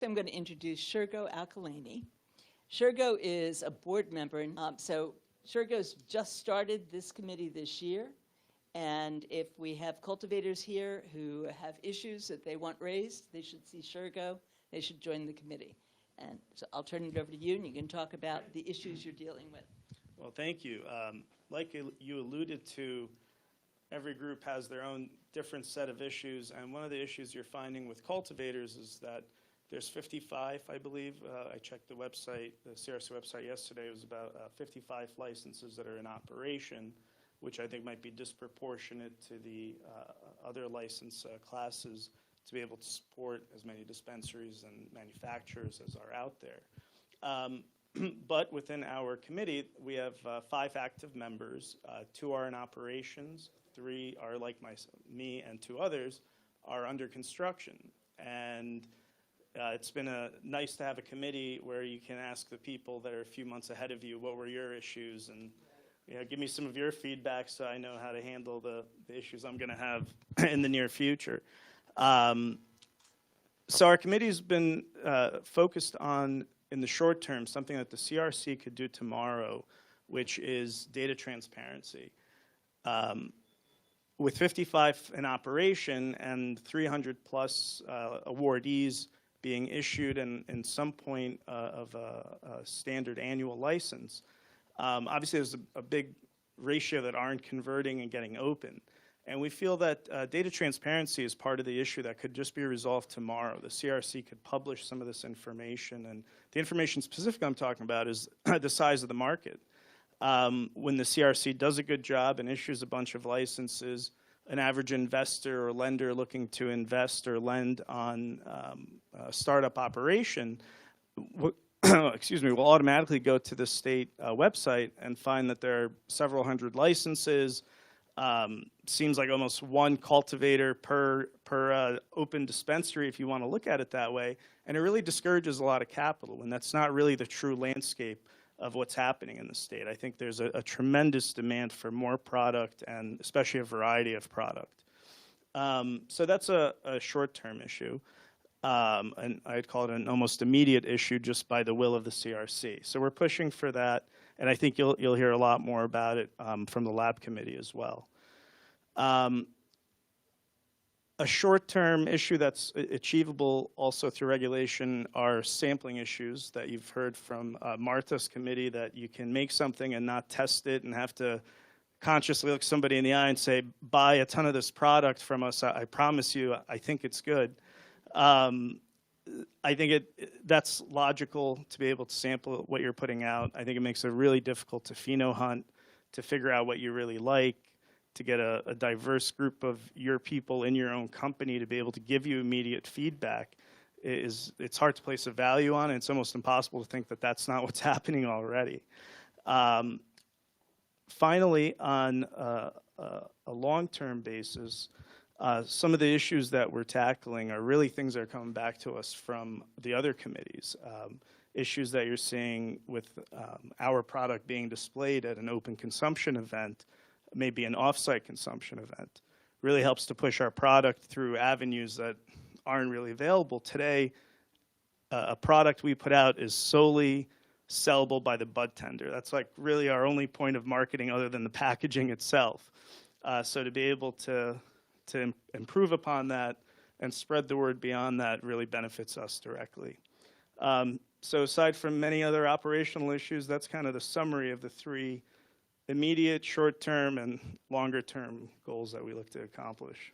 I'm going to introduce Shergoh Alkilani. Shergoh is a board member. So Shergoh's just started this committee this year. And if we have cultivators here who have issues that they want raised, they should see Shergoh. They should join the committee. And so I'll turn it over to you, and you can talk about the issues you're dealing with. Well, thank you. Like you alluded to, every group has their own different set of issues. And one of the issues you're finding with cultivators is that there's 55, I believe. I checked the website, the CRC website yesterday. It was about 55 licenses that are in operation, which I think might be disproportionate to the other license classes to be able to support as many dispensaries and manufacturers as are out there. But within our committee, we have 5 active members. 2 are in operations, 3 are like me, and 2 others are under construction. And it's been nice to have a committee where you can ask the people that are a few months ahead of you, what were your issues, and give me some of your feedback so I know how to handle the issues I'm going to have in the near future. So our committee's been focused on, in the short term, something that the CRC could do tomorrow, which is data transparency. With 55 in operation and 300 plus awardees being issued in some point of a standard annual license, obviously there's a big ratio that aren't converting and getting open. And we feel that data transparency is part of the issue that could just be resolved tomorrow. The CRC could publish some of this information, and the information specific I'm talking about is the size of the market. When the CRC does a good job and issues a bunch of licenses, an average investor or lender looking to invest or lend on a startup operation, excuse me, will automatically go to the state website and find that there are several hundred licenses. Seems like almost one cultivator per open dispensary, if you want to look at it that way. And it really discourages a lot of capital, and that's not really the true landscape of what's happening in the state. I think there's a tremendous demand for more product, and especially a variety of product. So that's a short-term issue. And I'd call it an almost immediate issue just by the will of the CRC. So we're pushing for that, and I think you'll hear a lot more about it from the lab committee as well. A short-term issue that's achievable also through regulation are sampling issues that you've heard from Martha's committee, that you can make something and not test it and have to consciously look somebody in the eye and say, buy a ton of this product from us, I promise you, I think it's good. I think that's logical to be able to sample what you're putting out. I think it makes it really difficult to pheno hunt, to figure out what you really like, to get a diverse group of your people in your own company to be able to give you immediate feedback. It's hard to place a value on it. It's almost impossible to think that that's not what's happening already. Finally, on a long-term basis, some of the issues that we're tackling are really things that are coming back to us from the other committees. Issues that you're seeing with our product being displayed at an open consumption event, maybe an off-site consumption event, really helps to push our product through avenues that aren't really available. Today, a product we put out is solely sellable by the bud tender. That's like really our only point of marketing other than the packaging itself. So to be able to improve upon that and spread the word beyond that really benefits us directly. So aside from many other operational issues, that's kind of the summary of the 3 immediate, short-term, and longer-term goals that we look to accomplish.